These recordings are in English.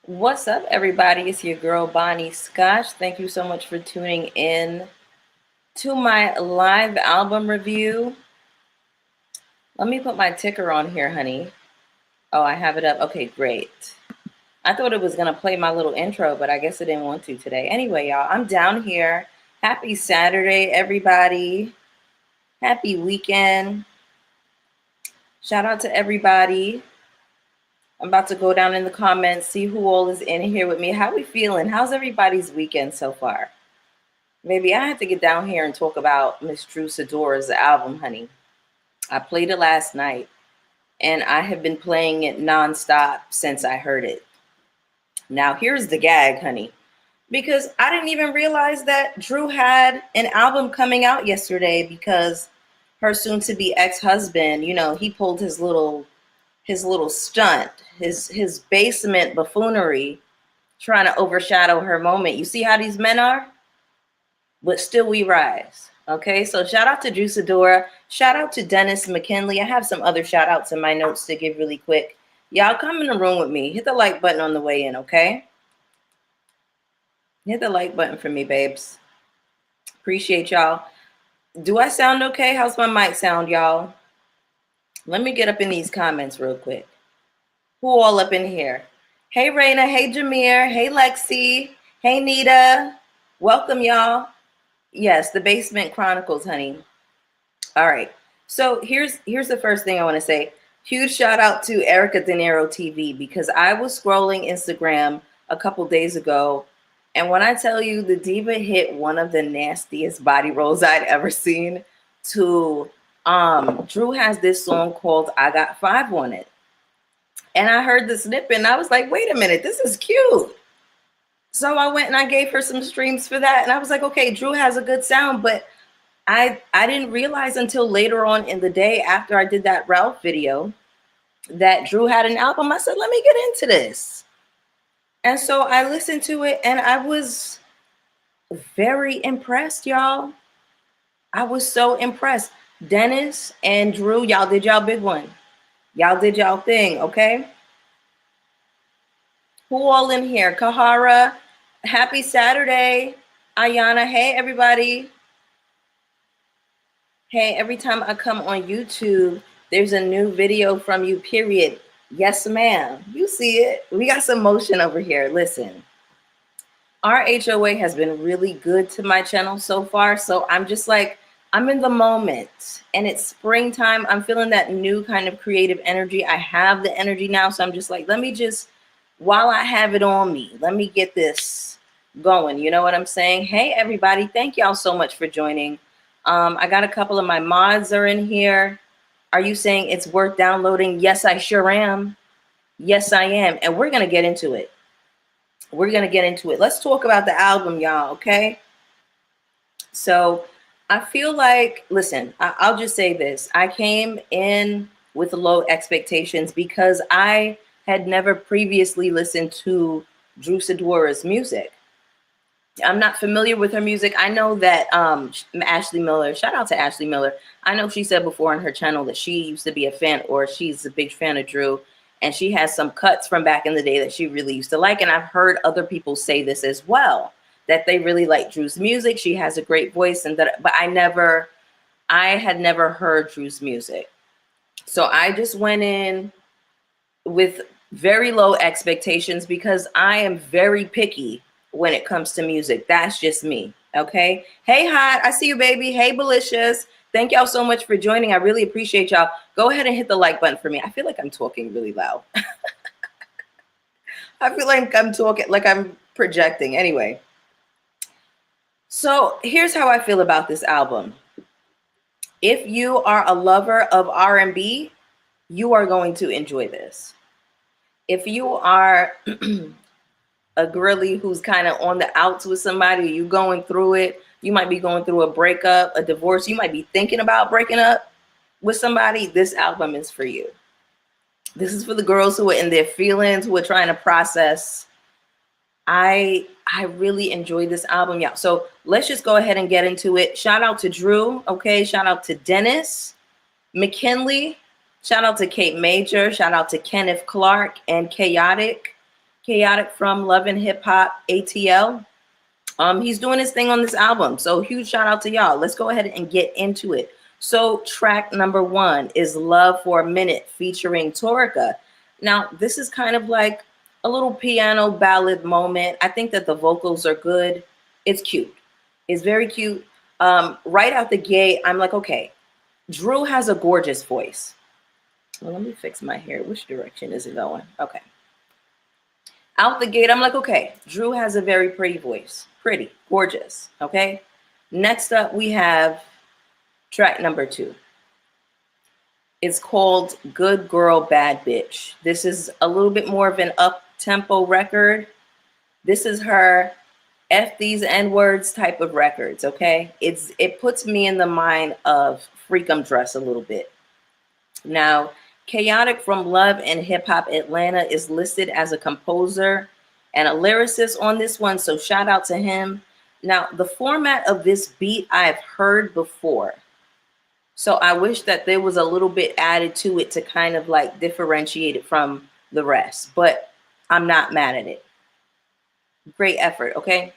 What's up, everybody? It's your girl, Bonnie Scotch. Thank you so much for tuning in to my live album review. Let me put my ticker on here, honey. Oh, I have it up. Okay, great. I thought it was going to play my little intro, but I guess it didn't want to today. Anyway, y'all, I'm down here. Happy Saturday, everybody. Happy weekend. Shout out to everybody. I'm about to go down in the comments, see who all is in here with me. How we feeling? How's everybody's weekend so far? Maybe I have to get down here and talk about Miss Drew Sidora's album, honey. I played it last night, and I have been playing it nonstop since I heard it. Now, here's the gag, honey, because I didn't even realize that Drew had an album coming out yesterday because her soon-to-be ex-husband, he pulled his little stunt, his basement buffoonery, trying to overshadow her moment. You see how these men are? But still we rise. Okay, so shout out to Drew Sidora. Shout out to Dennis McKinley. I have some other shout outs in my notes to give really quick. Y'all come in the room with me. Hit the like button on the way in, okay? Hit the like button for me, babes. Appreciate y'all. Do I sound okay? How's my mic sound, y'all? Let me get up in these comments real quick. Who all up in here? Hey, Raina. Hey, Jameer. Hey, Lexi. Hey, Nita. Welcome, y'all. Yes, the Basement Chronicles, honey. All right. So here's the first thing I want to say. Huge shout out to Erica De Niro TV, because I was scrolling Instagram a couple days ago, and when I tell you the diva hit one of the nastiest body rolls I'd ever seen to Drew has this song called I Got Five on It. And I heard the snippet and I was like, wait a minute, this is cute. So I went and I gave her some streams for that. And I was like, okay, Drew has a good sound, but I didn't realize until later on in the day after I did that Ralph video that Drew had an album. I said, let me get into this. And so I listened to it and I was very impressed, y'all. I was so impressed. Dennis and Drew, y'all did y'all big one. Y'all did y'all thing, okay? Who all in here? Kahara, happy Saturday. Ayana, hey, everybody. Hey, every time I come on YouTube, there's a new video from you, period. Yes, ma'am. You see it. We got some motion over here. Listen, our HOA has been really good to my channel so far. So I'm just like, I'm in the moment and it's springtime. I'm feeling that new kind of creative energy. I have the energy now. So I'm just like, let me just, while I have it on me, let me get this going. You know what I'm saying? Hey, everybody. Thank y'all so much for joining. I got a couple of my mods are in here. Are you saying it's worth downloading? Yes, I sure am. Yes, I am. And we're going to get into it. We're going to get into it. Let's talk about the album, y'all. Okay. So I feel like, listen, I'll just say this. I came in with low expectations because I had never previously listened to Drew Sidora's music. I'm not familiar with her music. I know that Ashley Miller, shout out to Ashley Miller. I know she said before on her channel that she used to be a fan, or she's a big fan of Drew. And she has some cuts from back in the day that she really used to like. And I've heard other people say this as well, that they really like Drew's music. She has a great voice, and that, but I had never heard Drew's music. So I just went in with very low expectations because I am very picky when it comes to music. That's just me. Okay. Hey, Hot. I see you, baby. Hey, Belicious. Thank y'all so much for joining. I really appreciate y'all. Go ahead and hit the like button for me. I feel like I'm talking really loud. I feel like I'm talking like I'm projecting. Anyway. So here's how I feel about this album. If you are a lover of R&B, you are going to enjoy this. If you are a girly who's kind of on the outs with somebody, you going through it, you might be going through a breakup, a divorce, you might be thinking about breaking up with somebody, this album is for you. This is for the girls who are in their feelings, who are trying to process. I really enjoyed this album, y'all. So let's just go ahead and get into it. Shout out to Drew, okay? Shout out to Dennis McKinley. Shout out to Kate Major. Shout out to Kenneth Clark and Chaotic. Chaotic from Love and Hip Hop, ATL. He's doing his thing on this album. So huge shout out to y'all. Let's go ahead and get into it. So track number 1 is Love for a Minute featuring Torica. Now, this is kind of like a little piano ballad moment. I think that the vocals are good. It's cute. It's very cute. Right out the gate, I'm like, okay, Drew has a gorgeous voice. Well, let me fix my hair. Which direction is it going? Okay. Out the gate, I'm like, okay, Drew has a very pretty voice. Pretty, gorgeous, okay? Next up, we have track number 2. It's called Good Girl, Bad Bitch. This is a little bit more of an up-tempo record. This is her F these N-words type of records, okay? It puts me in the mind of Freakum Dress a little bit. Now, Chaotic from Love and Hip Hop Atlanta is listed as a composer and a lyricist on this one, so shout out to him. Now, the format of this beat I've heard before, so I wish that there was a little bit added to it to kind of like differentiate it from the rest, but I'm not mad at it. Great effort, okay?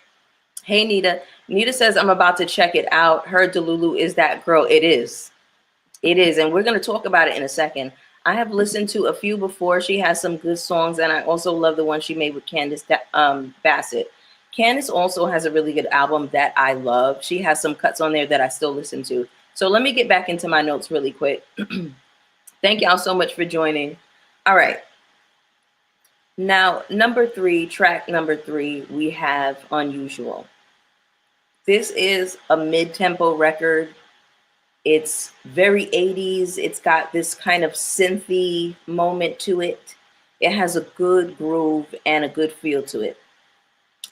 Hey, Nita. Nita says, I'm about to check it out. Her Delulu is that girl. It is. It is, and we're going to talk about it in a second. I have listened to a few before. She has some good songs, and I also love the one she made with Candace Bassett. Candace also has a really good album that I love. She has some cuts on there that I still listen to. So let me get back into my notes really quick. Thank y'all so much for joining. All right. Now, number 3, track number 3, we have Unusual. This is a mid-tempo record. It's very 80s. It's got this kind of synthy moment to it. It has a good groove and a good feel to it.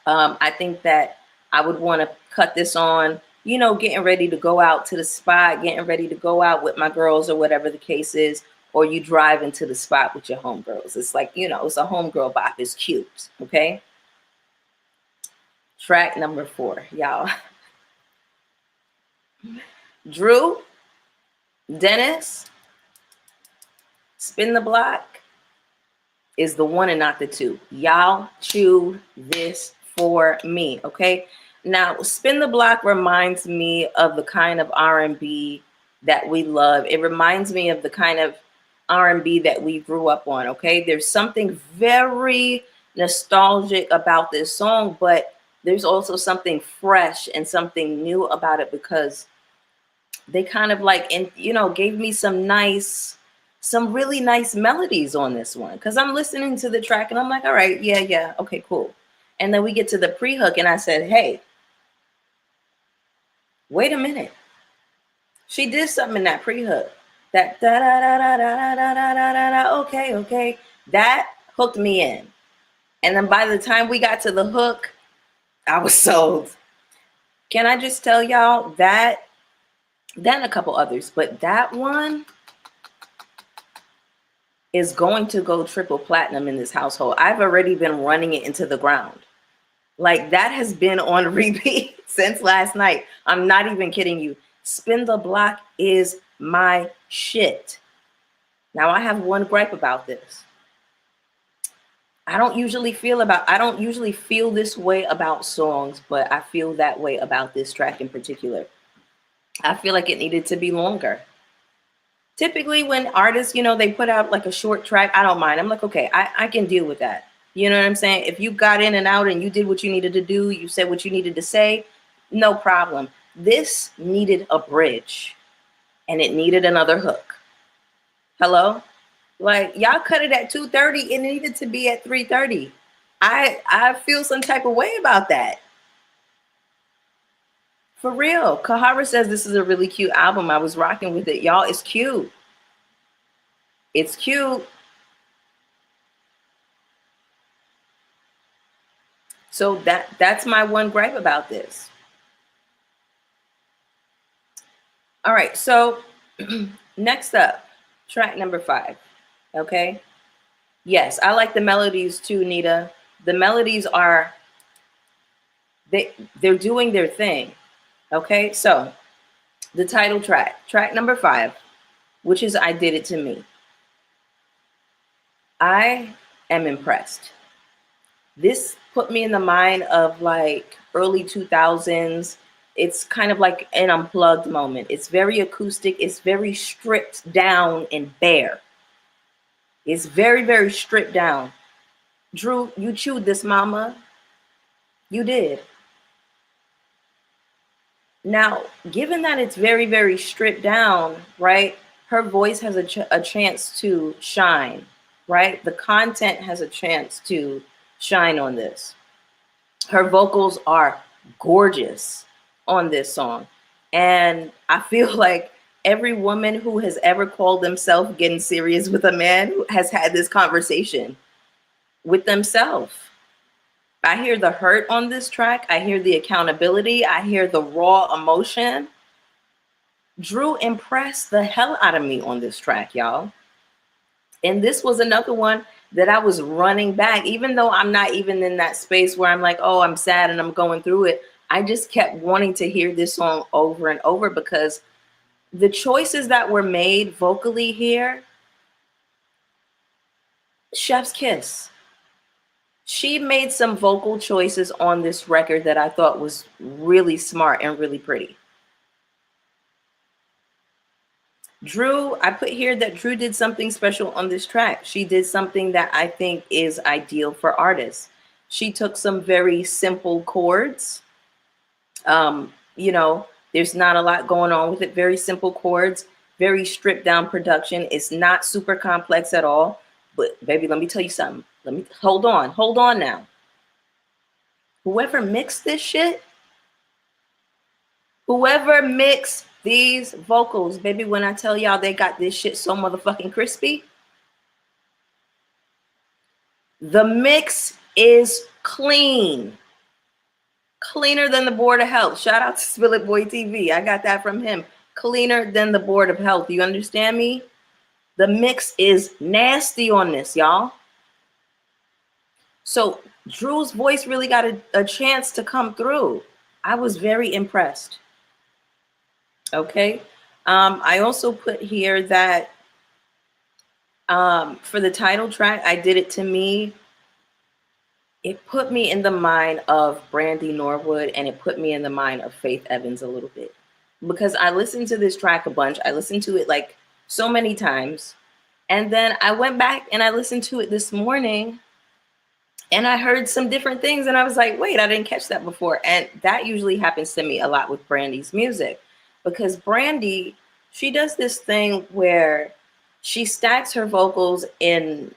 I think that I would want to cut this on, you know, getting ready to go out to the spot, getting ready to go out with my girls or whatever the case is, or you drive into the spot with your homegirls. It's like, you know, it's a homegirl bop. It's cute, okay? Track number 4, y'all. Drew, Dennis, Spin the Block is the 1 and not the 2. Y'all chew this for me, okay? Now, Spin the Block reminds me of the kind of R&B that we love. It reminds me of the kind of R&B that we grew up on, okay? There's something very nostalgic about this song, but there's also something fresh and something new about it because they kind of like, and you know, gave me some really nice melodies on this one. Cause I'm listening to the track and I'm like, all right, yeah, okay, cool. And then we get to the pre-hook and I said, hey, wait a minute. She did something in that pre-hook. That da da da da da da da da da da. Okay. That hooked me in. And then by the time we got to the hook, I was sold. Can I just tell y'all that? Then a couple others, but that one is going to go triple platinum in this household. I've already been running it into the ground. Like that has been on repeat since last night. I'm not even kidding you. Spin the Block is my shit. Now I have one gripe about this. I don't usually feel this way about songs, but I feel that way about this track in particular. I feel like it needed to be longer. Typically when artists, you know, they put out like a short track, I don't mind. I'm like, okay, I can deal with that. You know what I'm saying? If you got in and out and you did what you needed to do, you said what you needed to say, no problem. This needed a bridge and it needed another hook. Hello? Like y'all cut it at 2:30 and it needed to be at 3:30. I feel some type of way about that. For real. Kahara says this is a really cute album. I was rocking with it. Y'all, it's cute. It's cute. So that's my one gripe about this. All right, so next up, track number 5. Okay. Yes, I like the melodies too, Nita. The melodies are they're doing their thing. Okay, so the title track number 5, which is I Did It to Me. I am impressed. This put me in the mind of like early 2000s. It's kind of like an unplugged moment. It's very acoustic. It's very stripped down and bare. It's very, very stripped down. Drew, you chewed this, mama. You did. Now, given that it's very, very stripped down, right? Her voice has a chance to shine, right? The content has a chance to shine on this. Her vocals are gorgeous on this song. And I feel like every woman who has ever called themselves getting serious with a man has had this conversation with themselves. I hear the hurt on this track. I hear the accountability. I hear the raw emotion. Drew impressed the hell out of me on this track, y'all. And this was another one that I was running back, even though I'm not even in that space where I'm like, oh, I'm sad and I'm going through it. I just kept wanting to hear this song over and over because the choices that were made vocally here, chef's kiss. She made some vocal choices on this record that I thought was really smart and really pretty. Drew, I put here that Drew did something special on this track. She did something that I think is ideal for artists. She took some very simple chords. You know, there's not a lot going on with it. Very simple chords, very stripped down production. It's not super complex at all. But baby, let me tell you something. Let me hold on now. Whoever mixed this shit, whoever mixed these vocals, baby, when I tell y'all they got this shit so motherfucking crispy, the mix is clean. Cleaner than the Board of Health. Shout out to Spill It Boy TV. I got that from him. Cleaner than the Board of Health. You understand me? The mix is nasty on this, y'all. So Drew's voice really got a chance to come through. I was very impressed. Okay. I also put here that for the title track, I Did It To Me. It put me in the mind of Brandy Norwood, and it put me in the mind of Faith Evans a little bit. Because I listened to this track a bunch. I listened to it like so many times. And then I went back and I listened to it this morning. And I heard some different things. And I was like, wait, I didn't catch that before. And that usually happens to me a lot with Brandy's music. Because Brandy, she does this thing where she stacks her vocals in...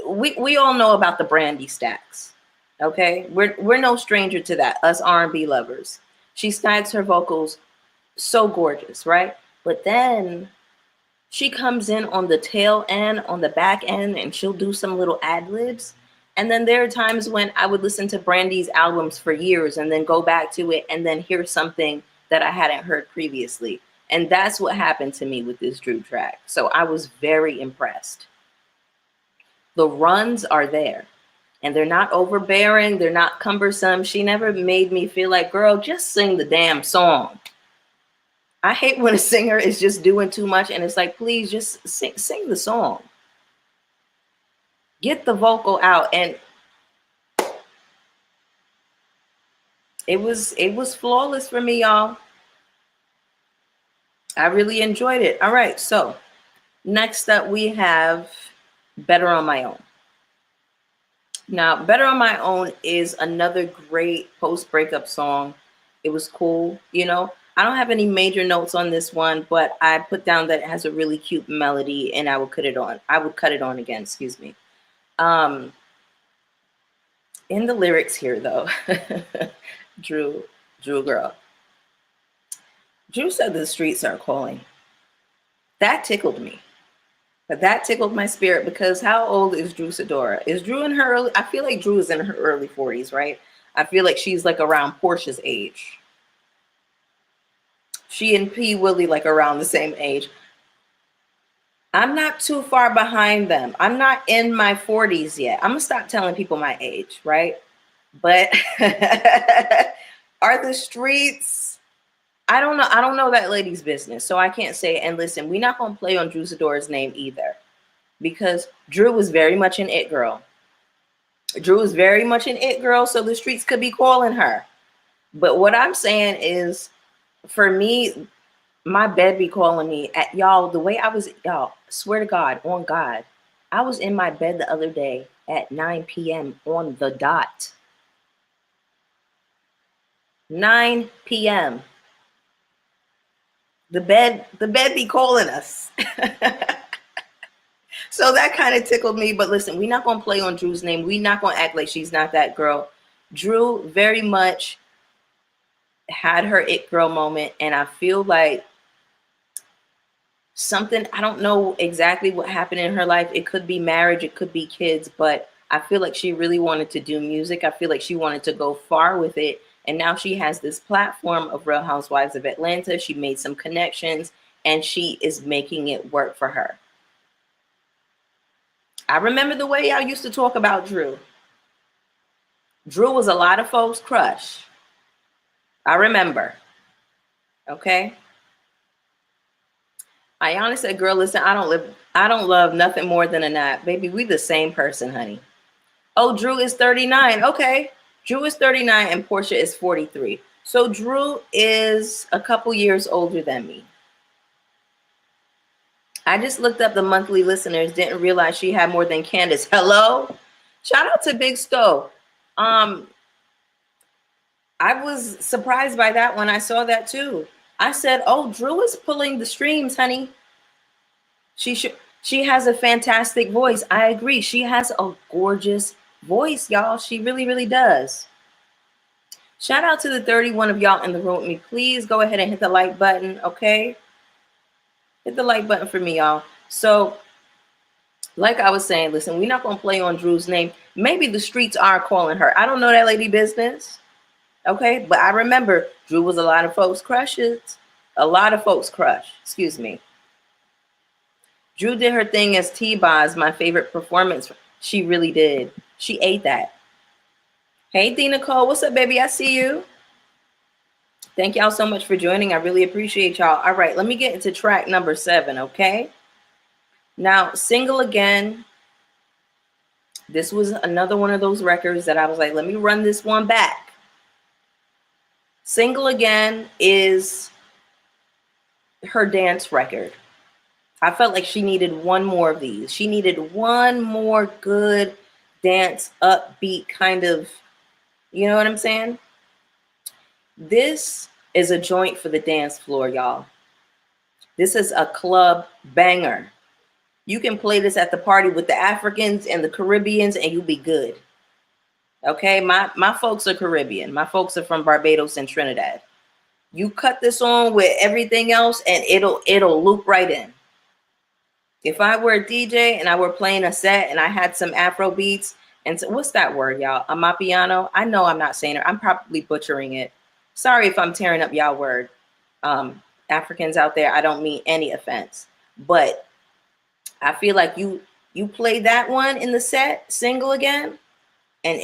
We all know about the Brandy stacks. Okay, we're no stranger to that, us R&B lovers. She stacks her vocals so gorgeous, right? But then she comes in on the tail end, on the back end, and she'll do some little ad libs. And then there are times when I would listen to Brandy's albums for years and then go back to it and then hear something that I hadn't heard previously. And that's what happened to me with this Drew track. So I was very impressed. The runs are there. And they're not overbearing. They're not cumbersome. She never made me feel like, girl, just sing the damn song. I hate when a singer is just doing too much and it's like, please just sing the song. Get the vocal out. And it was flawless for me, y'all. I really enjoyed it. All right, so next up we have Better on My Own. Now, Better on My Own is another great post-breakup song. It was cool, you know. I don't have any major notes on this one, but I put down that it has a really cute melody, and I would cut it on. Again, excuse me. In the lyrics here, though, Drew girl. Drew said the streets are calling. That tickled me. But that tickled my spirit because how old is Drew Sidora? Is Drew in her early? I feel like Drew is in her early 40s, right? I feel like she's like around Porsha's age. She and P. Willie like around the same age. I'm not too far behind them. I'm not in my 40s yet. I'm gonna stop telling people my age, right? But are the streets? I don't know. I don't know that lady's business, so I can't say. And listen, we're not gonna play on Drew Sidora's name either, because Drew was very much an it girl. Drew is very much an it girl, so the streets could be calling her. But what I'm saying is, for me, my bed be calling me. At y'all, the way I was, y'all, swear to God, on God, I was in my bed the other day at 9 p.m. on the dot. 9 p.m. The bed be calling us. So that kind of tickled me. But listen, we're not gonna play on Drew's name. We're not gonna act like she's not that girl. Drew very much had her it girl moment, and I feel like something, I don't know exactly what happened in her life. It could be marriage, it could be kids, but I feel like she really wanted to do music. I feel like she wanted to go far with it. And now she has this platform of Real Housewives of Atlanta. She made some connections and she is making it work for her. I remember the way y'all used to talk about Drew. Drew was a lot of folks' crush. I remember. Okay. Ayana said, girl, listen, I don't love nothing more than a nap. Baby, we the same person, honey. Oh, Drew is 39. Okay. Drew is 39 and Porsha is 43. So Drew is a couple years older than me. I just looked up the monthly listeners, didn't realize she had more than Candace. Hello? Shout out to Big Stowe. I was surprised by that when I saw that too. I said, oh, Drew is pulling the streams, honey. She has a fantastic voice. I agree. She has a gorgeous voice, y'all. She really, really does. Shout out to the 31 of y'all in the room with me. Please go ahead and hit the like button, okay? Hit the like button for me, y'all. So, like I was saying, listen, we're not going to play on Drew's name. Maybe the streets are calling her. I don't know that lady business, okay? But I remember Drew was a lot of folks' crushes. A lot of folks' crush, excuse me. Drew did her thing as T-Boz, my favorite performance. She really did. She ate that. Hey, Dina Cole, what's up, baby? I see you. Thank y'all so much for joining. I really appreciate y'all. All right, let me get into track number 7, okay? Now, Single Again. This was another one of those records that I was like, let me run this one back. Single Again is her dance record. I felt like she needed one more of these. She needed one more good dance, upbeat kind of, you know what I'm saying? This is a joint for the dance floor, y'all. This is a club banger. You can play this at the party with the Africans and the Caribbeans and you'll be good. Okay, my folks are Caribbean. My folks are from Barbados and Trinidad. You cut this on with everything else and it'll loop right in. If I were a DJ and I were playing a set and I had some Afro beats and so, what's that word, y'all? Amapiano? I know I'm not saying it. I'm probably butchering it. Sorry if I'm tearing up y'all word. Africans out there, I don't mean any offense. But I feel like you play that one in the set, Single Again, and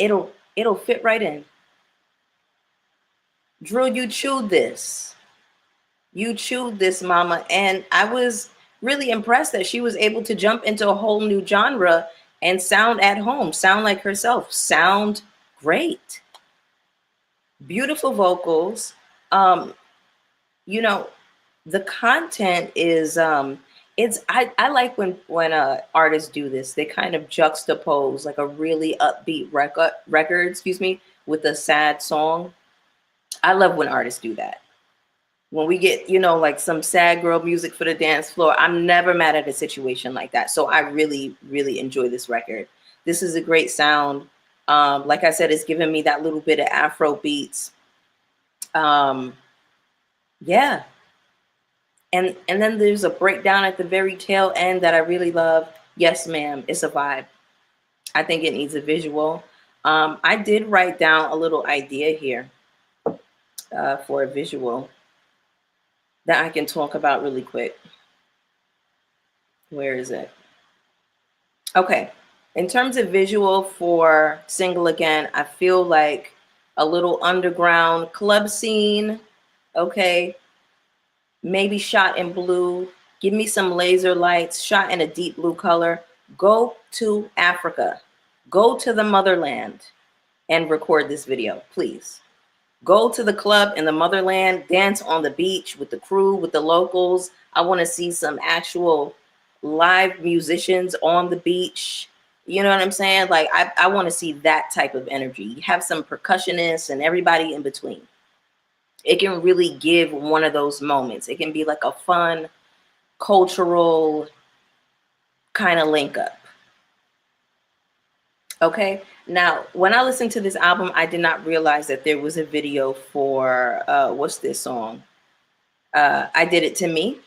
it'll fit right in. Drew, you chewed this. You chewed this, mama. And I was really impressed that she was able to jump into a whole new genre and sound at home, sound like herself, sound great. Beautiful vocals. You know, the content is I like when artists do this. They kind of juxtapose like a really upbeat record, excuse me, with a sad song. I love when artists do that. When we get, you know, like some sad girl music for the dance floor, I'm never mad at a situation like that. So I really, really enjoy this record. This is a great sound. Like I said, it's giving me that little bit of Afro beats. Yeah. And then there's a breakdown at the very tail end that I really love. Yes, ma'am. It's a vibe. I think it needs a visual. I did write down a little idea here for a visual that I can talk about really quick. Where is it? Okay. In terms of visual for Single Again, I feel like a little underground club scene. Okay. Maybe shot in blue. Give me some laser lights, shot in a deep blue color. Go to Africa. Go to the motherland and record this video, please. Go to the club in the motherland, dance on the beach with the crew, with the locals. I want to see some actual live musicians on the beach. You know what I'm saying? Like, I want to see that type of energy. Have some percussionists and everybody in between. It can really give one of those moments. It can be like a fun, cultural kind of link up. Okay. Now, when I listened to this album, I did not realize that there was a video for what's this song? I Did It to Me.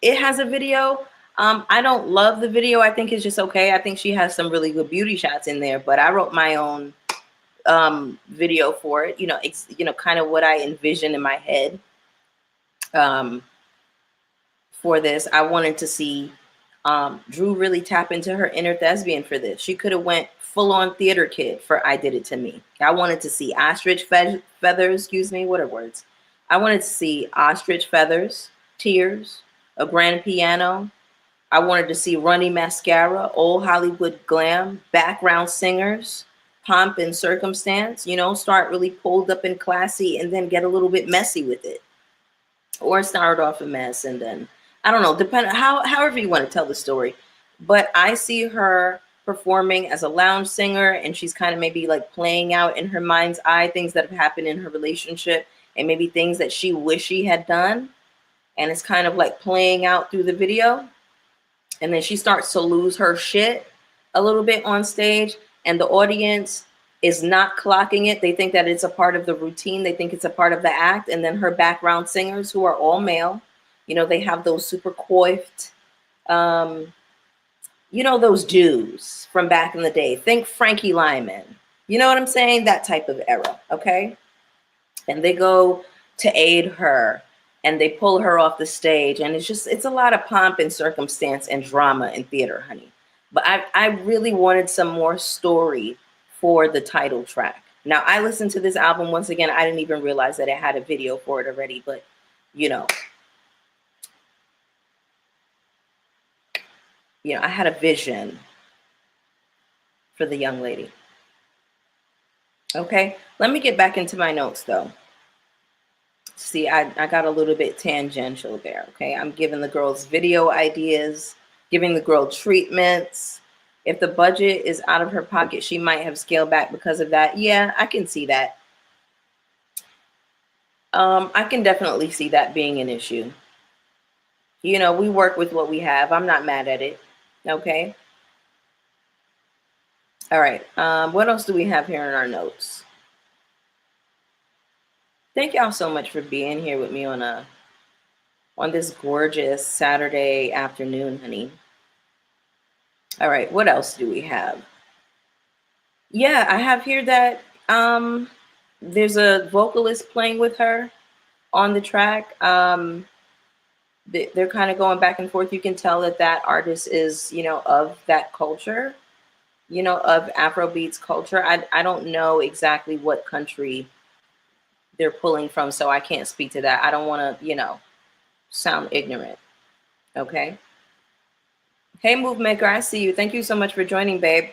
It has a video. I don't love the video. I think it's just okay. I think she has some really good beauty shots in there, but I wrote my own video for it. You know, it's, you know, kind of what I envisioned in my head for this. I wanted to see Drew really tap into her inner thespian for this. She could have went full-on theater kid for I Did It to Me. I wanted to see ostrich feathers, excuse me, what are words? I wanted to see ostrich feathers, tears, a grand piano. I wanted to see runny mascara, old Hollywood glam, background singers, pomp and circumstance, you know, start really pulled up and classy and then get a little bit messy with it. Or start off a mess and then, I don't know, depending however you want to tell the story. But I see her performing as a lounge singer, and she's kind of maybe like playing out in her mind's eye things that have happened in her relationship and maybe things that she wish she had done. And it's kind of like playing out through the video. And then she starts to lose her shit a little bit on stage, and the audience is not clocking it. They think that it's a part of the routine. They think it's a part of the act. And then her background singers, who are all male, you know, they have those super coiffed, you know, those Jews from back in the day. Think Frankie Lyman. You know what I'm saying? That type of era, okay? And they go to aid her, and they pull her off the stage. And it's a lot of pomp and circumstance and drama in theater, honey. But I really wanted some more story for the title track. Now, I listened to this album once again. I didn't even realize that it had a video for it already, but you know, I had a vision for the young lady. Okay, let me get back into my notes though. See, I got a little bit tangential there. Okay, I'm giving the girls video ideas, giving the girl treatments. If the budget is out of her pocket, she might have scaled back because of that. Yeah, I can see that. I can definitely see that being an issue. You know, we work with what we have. I'm not mad at it. Okay. All right. What else do we have here in our notes? Thank y'all so much for being here with me on this gorgeous Saturday afternoon, honey. All right, what else do we have? Yeah, I have here that there's a vocalist playing with her on the track. They're kind of going back and forth. You can tell that artist is, you know, of that culture, you know, of Afrobeats culture. I don't know exactly what country they're pulling from, so I can't speak to that. I don't want to, you know, sound ignorant. Okay. Hey, Move Maker, I see you. Thank you so much for joining, babe.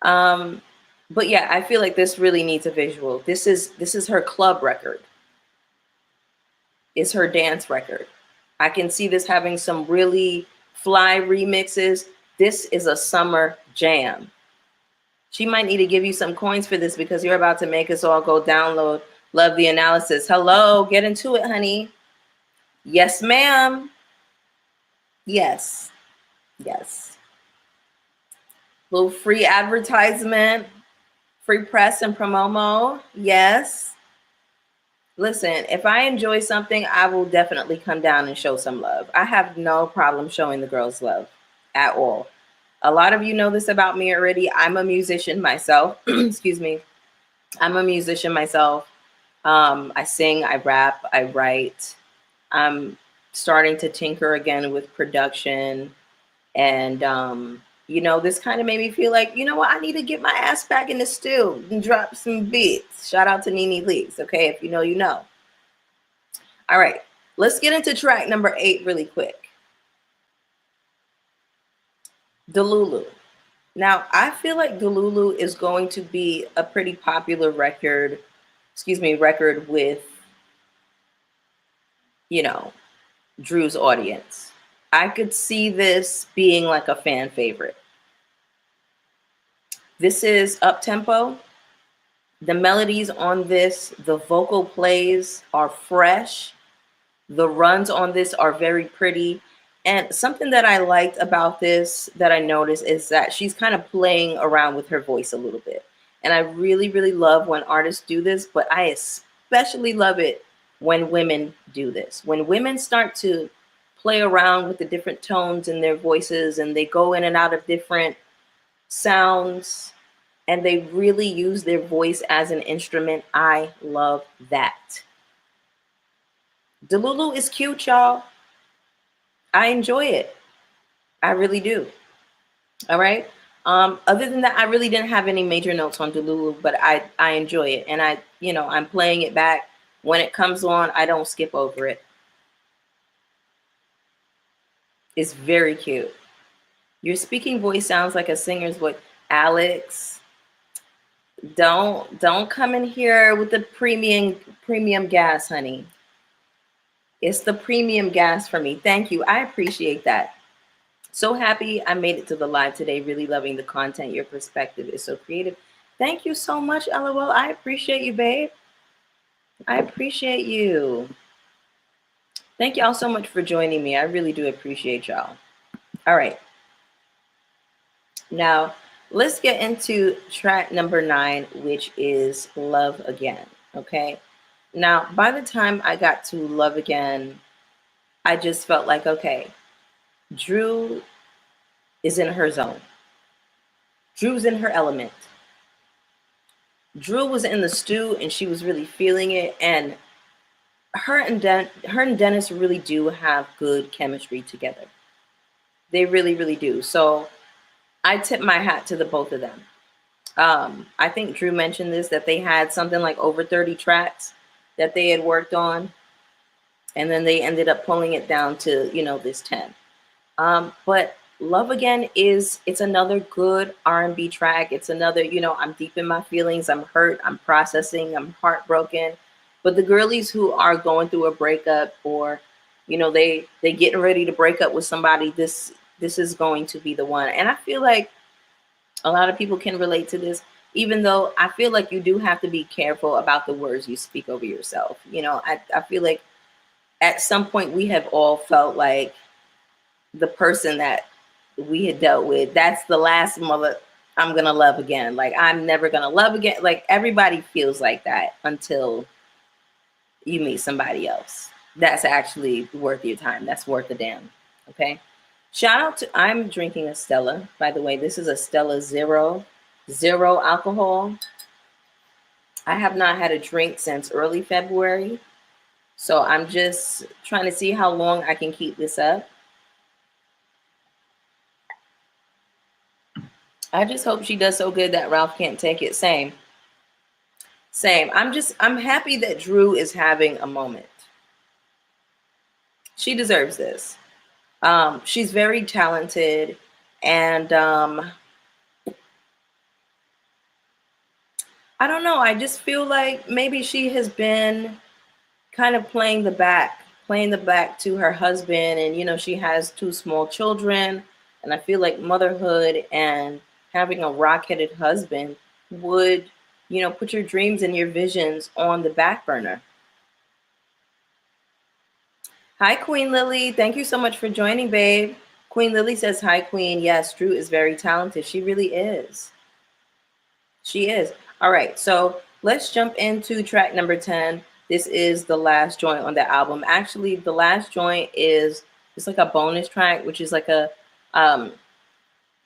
But yeah, I feel like this really needs a visual. This is her club record. It's her dance record. I can see this having some really fly remixes. This is a summer jam. She might need to give you some coins for this because you're about to make us all go download Love the Analysis. Hello, get into it, honey. Yes, ma'am. Yes. Yes. Little free advertisement, free press and promo. Yes. Listen, if I enjoy something, I will definitely come down and show some love. I have no problem showing the girls love at all. A lot of you know this about me already. I'm a musician myself. Excuse me. I'm a musician myself. I sing, I rap, I write. I'm starting to tinker again with production. And, you know, this kind of made me feel like, you know what, I need to get my ass back in the stew and drop some beats. Shout out to Nene Leakes. Okay, if you know, you know. All right, let's get into track number 8 really quick. Delulu. Now, I feel like Delulu is going to be a pretty popular record with, you know, Drew's audience. I could see this being like a fan favorite. This is up tempo. The melodies on this, the vocal plays are fresh. The runs on this are very pretty. And something that I liked about this that I noticed is that she's kind of playing around with her voice a little bit. And I really, really love when artists do this, but I especially love it when women do this. When women start to play around with the different tones in their voices and they go in and out of different sounds and they really use their voice as an instrument, I love that. Delulu is cute, y'all. I enjoy it. I really do. All right. Other than that, I really didn't have any major notes on Delulu, but I enjoy it. And I'm playing it back. When it comes on, I don't skip over it. It's very cute. Your speaking voice sounds like a singer's voice. Alex, don't come in here with the premium gas, honey. It's the premium gas for me. Thank you. I appreciate that. So happy I made it to the live today. Really loving the content. Your perspective is so creative. Thank you so much, LOL. I appreciate you, babe. I appreciate you. Thank y'all so much for joining me. I really do appreciate y'all. All right. Now, let's get into track number 9, which is Love Again. Okay. Now, by the time I got to Love Again, I just felt like, okay, Drew is in her zone. Drew's in her element. Drew was in the stew and she was really feeling it. And her and Dennis really do have good chemistry together. They really, really do. So I tip my hat to the both of them. I think Drew mentioned this, that they had something like over 30 tracks that they had worked on. And then they ended up pulling it down to, this 10. But Love Again it's another good R&B track. It's another, I'm deep in my feelings. I'm hurt. I'm processing. I'm heartbroken. But the girlies who are going through a breakup or, they getting ready to break up with somebody, this is going to be the one. And I feel like a lot of people can relate to this, even though I feel like you do have to be careful about the words you speak over yourself. I feel like at some point we have all felt like the person that we had dealt with, that's the last mother I'm gonna love again. Like, I'm never gonna love again. Like, everybody feels like that until you meet somebody else that's actually worth your time, that's worth a damn. Okay. Shout out to, I'm drinking a Stella, by the way. This is a Stella zero alcohol. I have not had a drink since early February, so I'm just trying to see how long I can keep this up. I just hope she does so good that Ralph can't take it. Same. I'm happy that Drew is having a moment. She deserves this. She's very talented, and I don't know. I just feel like maybe she has been kind of playing the back to her husband, and she has 2 small children, and I feel like motherhood and having a rock-headed husband would, put your dreams and your visions on the back burner. Hi, Queen Lily. Thank you so much for joining, babe. Queen Lily says, hi, Queen. Yes, Drew is very talented. She really is. She is. All right, so let's jump into track number 10. This is the last joint on the album. Actually, the last joint it's like a bonus track, which is like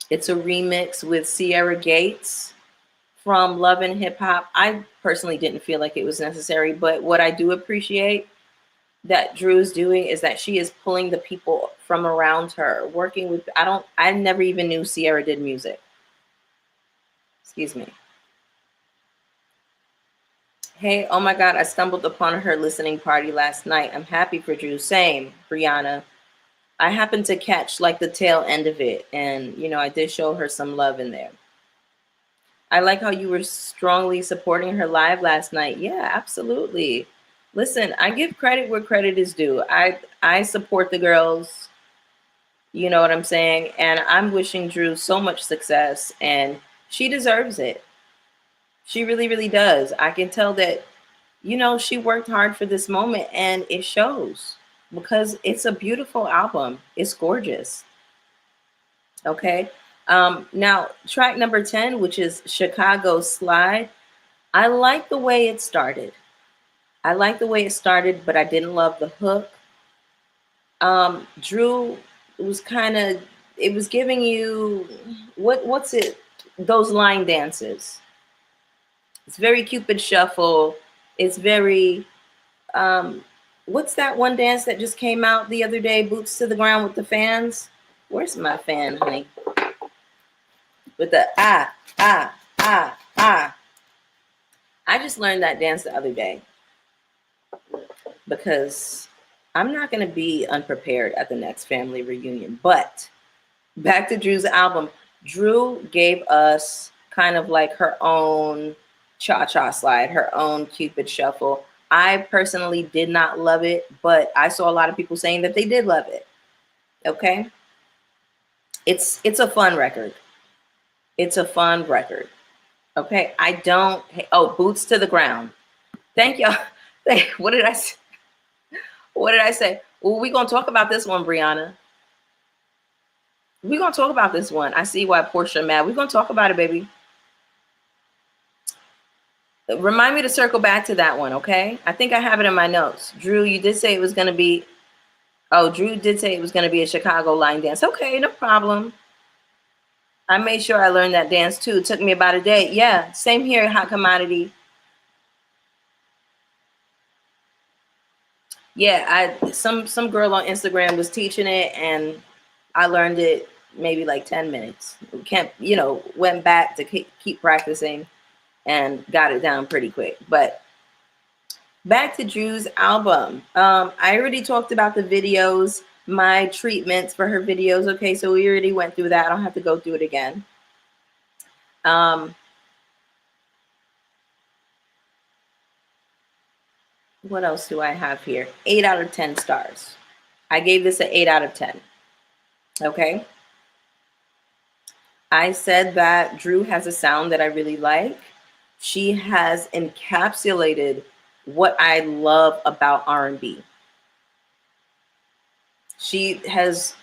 it's a remix with Sierra Gates from Love and Hip Hop. I personally didn't feel like it was necessary, but what I do appreciate that Drew is doing is that she is pulling the people from around her, working with, I never even knew Sierra did music. Excuse me. Hey, oh my God, I stumbled upon her listening party last night. I'm happy for Drew. Same, Brianna. I happened to catch like the tail end of it, and I did show her some love in there. I like how you were strongly supporting her live last night. Yeah, absolutely. Listen, I give credit where credit is due. I support the girls, you know what I'm saying? And I'm wishing Drew so much success, and she deserves it. She really, really does. I can tell that, she worked hard for this moment, and it shows because it's a beautiful album. It's gorgeous. Okay. Now, track number 10, which is Chicago Slide. I like the way it started. But I didn't love the hook. Drew was it was giving you, what's it? Those line dances. It's very Cupid Shuffle. It's very, what's that one dance that just came out the other day? Boots to the ground with the fans. Where's my fan, honey? With the ah, ah, ah, ah. I just learned that dance the other day because I'm not going to be unprepared at the next family reunion. But back to Drew's album. Drew gave us kind of like her own cha-cha slide, her own Cupid Shuffle. I personally did not love it, but I saw a lot of people saying that they did love it. Okay? It's a fun record. It's a fun record. Okay? Boots to the ground. Thank y'all. What did I say? What did I say? Well, we're going to talk about this one, Brianna. We're going to talk about this one. I see why Porsha mad. We're going to talk about it, baby. Remind me to circle back to that one, okay? I think I have it in my notes. Drew, you did say it was going to be... Oh, Drew did say it was going to be a Chicago line dance. Okay, no problem. I made sure I learned that dance, too. It took me about a day. Yeah, same here, Hot Commodity. Yeah, some girl on Instagram was teaching it, and I learned it maybe like 10 minutes. Went back to keep practicing and got it down pretty quick. But back to Drew's album. I already talked about the videos, my treatments for her videos. Okay, so we already went through that. I don't have to go through it again. What else do I have here? 8 out of 10 stars. I gave this an 8 out of 10. Okay. I said that Drew has a sound that I really like. She has encapsulated what I love about R&B. She has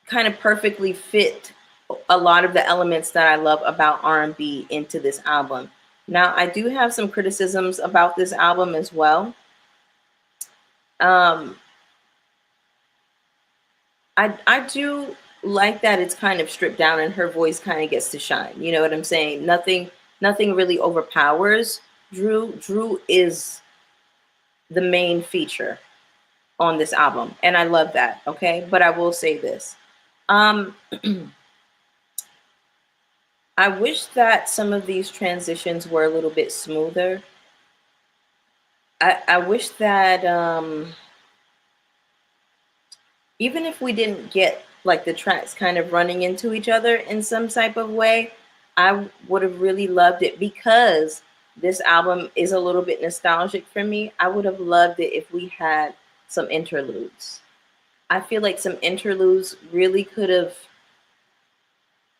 kind of perfectly fit a lot of the elements that I love about R&B into this album. Now, I do have some criticisms about this album as well. I do like that it's kind of stripped down and her voice kind of gets to shine. You know what I'm saying? Nothing really overpowers Drew. Drew is the main feature on this album, and I love that. Okay, but I will say this. I wish that some of these transitions were a little bit smoother. I wish that even if we didn't get like the tracks kind of running into each other in some type of way, I would have really loved it because this album is a little bit nostalgic for me. I would have loved it if we had some interludes. I feel like some interludes really could have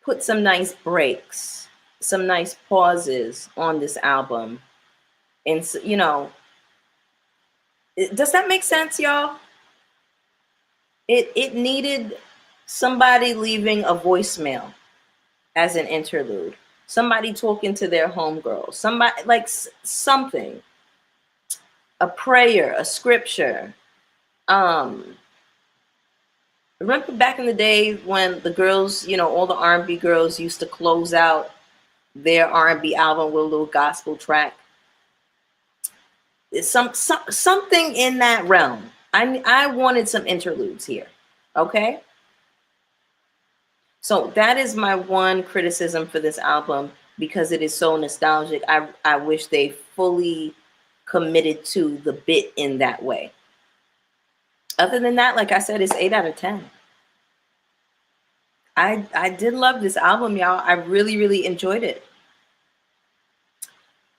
put some nice breaks, some nice pauses on this album. And, does that make sense, y'all? It needed somebody leaving a voicemail as an interlude, somebody talking to their homegirl, somebody like something, a prayer, a scripture. Remember back in the day when the girls, all the R&B girls used to close out their R&B album with a little gospel track. It's something in that realm. I wanted some interludes here. Okay. So that is my one criticism for this album because it is so nostalgic. I wish they fully committed to the bit in that way. Other than that, like I said, it's 8 out of 10. I did love this album, y'all. I really, really enjoyed it.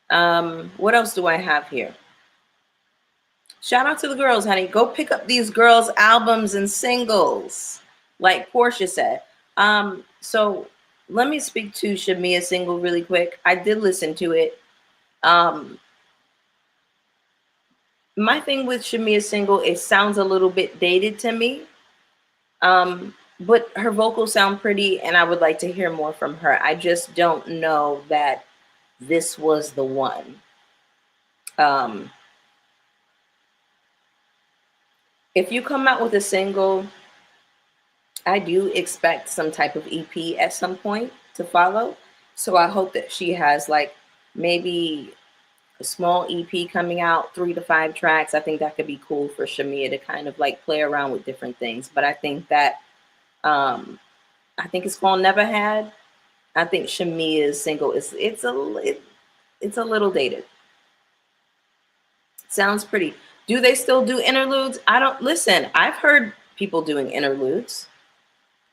What else do I have here? Shout out to the girls, honey. Go pick up these girls' albums and singles, like Porsha said. So let me speak to Shamia's single really quick. I did listen to it. Um, my thing with Shamia's single, it sounds a little bit dated to me. But her vocals sound pretty, and I would like to hear more from her. I just don't know that this was the one. Um, if you come out with a single, I do expect some type of EP at some point to follow. So I hope that she has like maybe a small EP coming out, 3 to 5 tracks. I think that could be cool for Shamia to kind of like play around with different things. But I think that I think it's called Never Had. I think Shamia's single it's a little dated. Sounds pretty. Do they still do interludes? I don't listen. I've heard people doing interludes.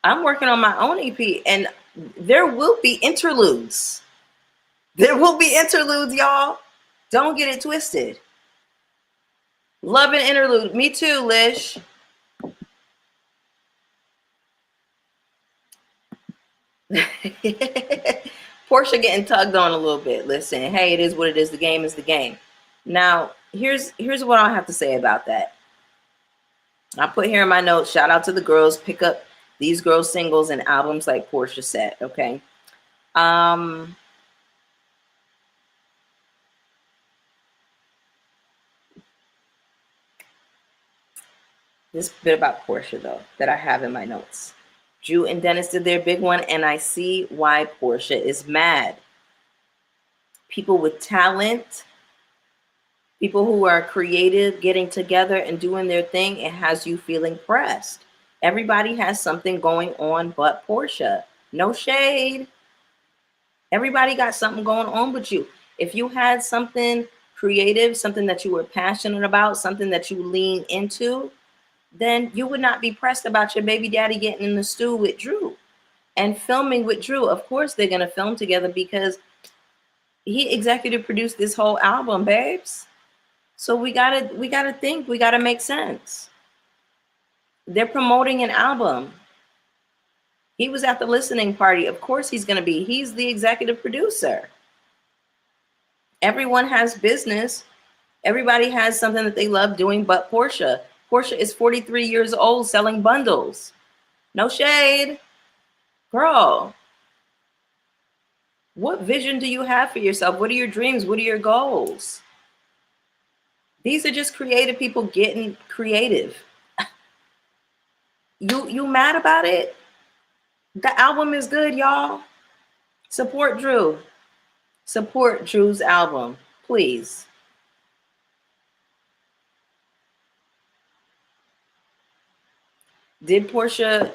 I'm working on my own EP, and there will be interludes. There will be interludes, y'all. Don't get it twisted. Love an interlude. Me too, Lish. Porsha getting tugged on a little bit. Listen, hey, it is what it is. The game is the game. Now, here's what I have to say about that. I put here in my notes, shout out to the girls. Pick up these girls' singles and albums like Porsha said, okay? This bit about Porsha, though, that I have in my notes. Drew and Dennis did their big one, and I see why Porsha is mad. People with talent, people who are creative, getting together and doing their thing, it has you feeling pressed. Everybody has something going on but Porsha. No shade. Everybody got something going on with you. If you had something creative, something that you were passionate about, something that you lean into, then you would not be pressed about your baby daddy getting in the stew with Drew and filming with Drew. Of course, they're going to film together because he executive produced this whole album, babes. So we gotta think, we gotta make sense. They're promoting an album. He was at the listening party. Of course he's gonna be. He's the executive producer. Everyone has business. Everybody has something that they love doing but Porsha. Porsha is 43 years old selling bundles. No shade. Girl, what vision do you have for yourself? What are your dreams? What are your goals? These are just creative people getting creative. You mad about it? The album is good, y'all. Support Drew. Support Drew's album, please. Didn't Porsha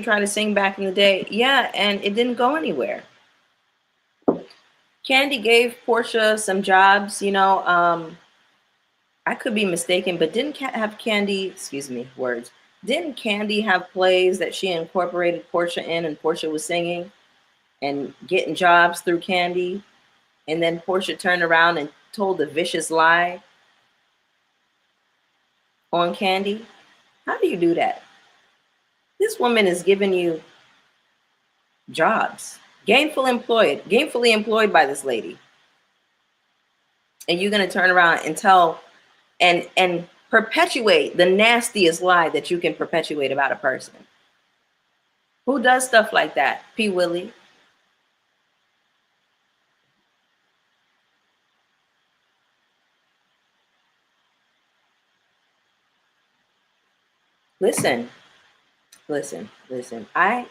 try to sing back in the day? Yeah, and it didn't go anywhere. Candy gave Porsha some jobs, you know. I could be mistaken, but didn't have Candy, excuse me, words. Didn't Candy have plays that she incorporated Porsha in and Porsha was singing and getting jobs through Candy? And then Porsha turned around and told a vicious lie on Candy? How do you do that? This woman is giving you jobs, gainfully employed by this lady. And you're going to turn around and tell and perpetuate the nastiest lie that you can perpetuate about a person. Who does stuff like that? P. Willie. Listen. I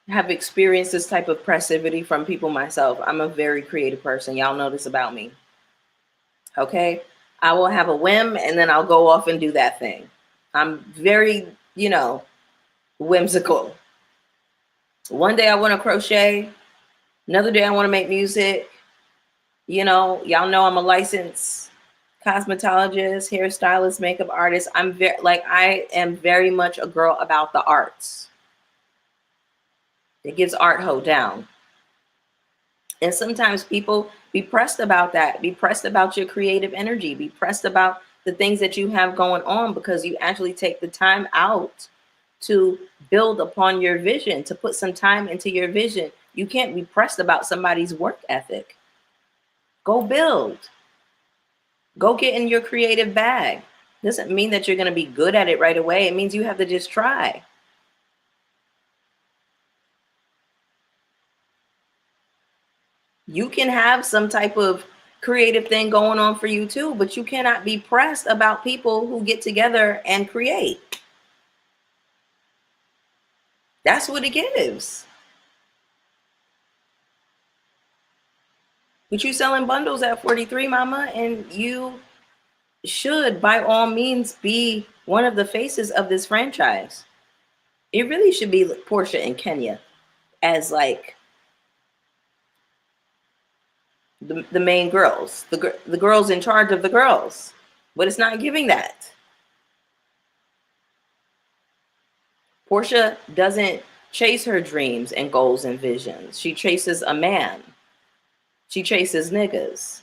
have experienced this type of passivity from people myself. I'm a very creative person. Y'all know this about me. Okay? I will have a whim and then I'll go off and do that thing. I'm very, whimsical. One day I want to crochet. Another day I want to make music. Y'all know I'm a licensed cosmetologist, hairstylist, makeup artist. I am very much a girl about the arts. It gives art hold down. And sometimes people be pressed about that, be pressed about your creative energy, be pressed about the things that you have going on because you actually take the time out to build upon your vision, to put some time into your vision. You can't be pressed about somebody's work ethic. Go build. Go get in your creative bag. Doesn't mean that you're going to be good at it right away. It means you have to just try. You can have some type of creative thing going on for you too, but you cannot be pressed about people who get together and create. That's what it gives. But you selling bundles at 43, mama, and you should by all means be one of the faces of this franchise. It really should be Porsha and Kenya as like the main girls, the girls in charge of the girls, but it's not giving that. Porsha doesn't chase her dreams and goals and visions. She chases a man. She chases niggas.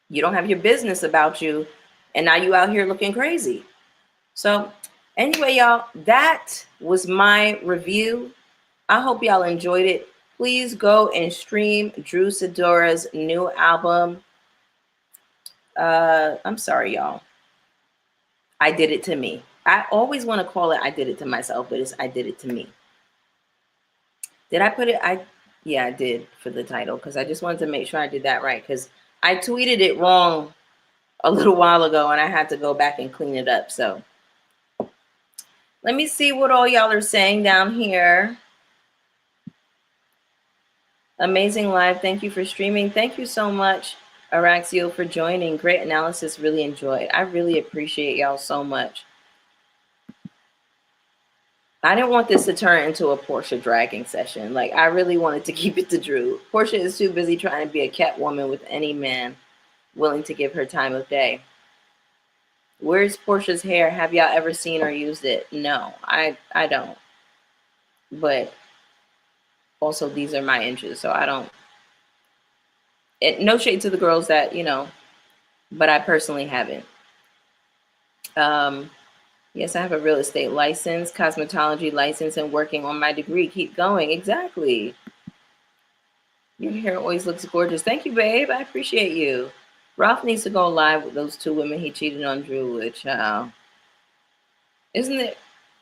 You don't have your business about you, and now you out here looking crazy. So anyway, y'all, that was my review. I hope y'all enjoyed it. Please go and stream Drew Sidora's new album. I'm sorry, y'all. I Did It to Me. I always want to call it I Did It to Myself, but it's I Did It to Me. Did I put it? Yeah, I did for the title because I just wanted to make sure I did that right because I tweeted it wrong a little while ago and I had to go back and clean it up. So let me see what all y'all are saying down here. Amazing live. Thank you for streaming. Thank you so much, Araxio, for joining. Great analysis. Really enjoyed. I really appreciate y'all so much. I didn't want this to turn into a Porsha dragging session. Like, I really wanted to keep it to Drew. Porsha is too busy trying to be a cat woman with any man willing to give her time of day. Where's Porsha's hair? Have y'all ever seen or used it? No, I don't. But also, these are my inches, so I don't. No shade to the girls that, but I personally haven't. Yes, I have a real estate license, cosmetology license, and working on my degree. Keep going. Exactly. Your hair always looks gorgeous. Thank you, babe. I appreciate you. Ralph needs to go live with those 2 women he cheated on Drew with, child. Isn't it?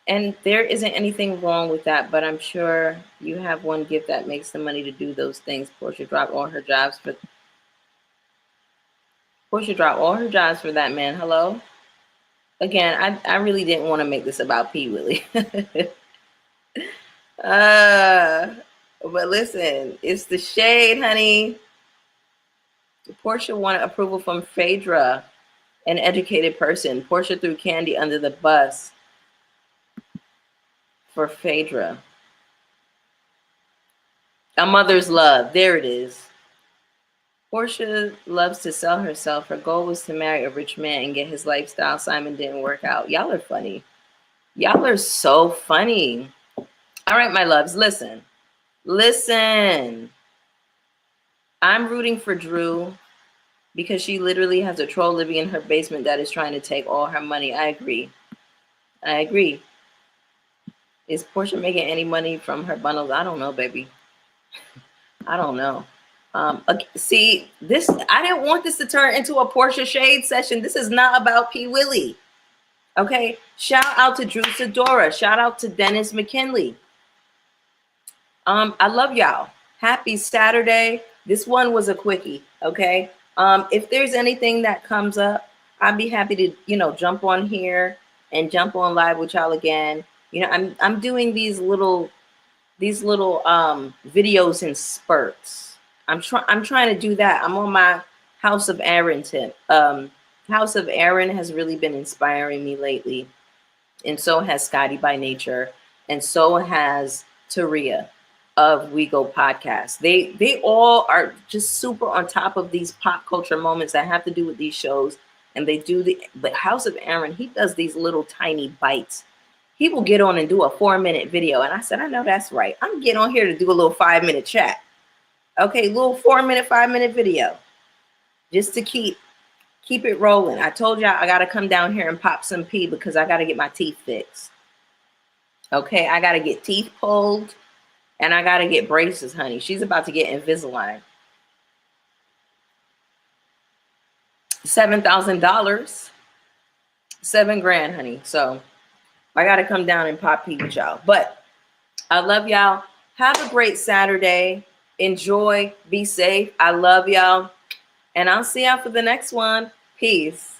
And there isn't anything wrong with that, but I'm sure you have one gift that makes the money to do those things. Porsha dropped all her jobs for that man. Hello? Again, I really didn't want to make this about P. Willie. But listen, it's the shade, honey. Porsha wanted approval from Phaedra, an educated person. Porsha threw Candy under the bus for Phaedra. A mother's love. There it is. Porsha loves to sell herself. Her goal was to marry a rich man and get his lifestyle. Simon didn't work out. Y'all are funny. Y'all are so funny. All right, my loves, listen. I'm rooting for Drew because she literally has a troll living in her basement that is trying to take all her money. I agree. Is Porsha making any money from her bundles? I don't know, baby. I don't know. See, this, I didn't want this to turn into a Porsha shade session. This is not about P. Willie. Okay. Shout out to Drew Sidora. Shout out to Dennis McKinley. I love y'all. Happy Saturday. This one was a quickie. Okay. If there's anything that comes up, I'd be happy to, jump on here and jump on live with y'all again. I'm doing these little videos in spurts. I'm trying to do that. I'm on my House of Aaron tip. House of Aaron has really been inspiring me lately. And so has Scotty by Nature. And so has Taria of We Go Podcast. They all are just super on top of these pop culture moments that have to do with these shows. And they do but House of Aaron, he does these little tiny bites He will get on and do a 4-minute video. And I said, I know that's right. I'm getting on here to do a little 5-minute chat. Okay, little 4-minute, 5-minute video. Just to keep it rolling. I told y'all I got to come down here and pop some pee because I got to get my teeth fixed. Okay, I got to get teeth pulled and I got to get braces, honey. She's about to get Invisalign. $7,000. $7,000, honey. So I got to come down and pop pee with y'all. But I love y'all. Have a great Saturday. Enjoy. Be safe. I love y'all. And I'll see y'all for the next one. Peace.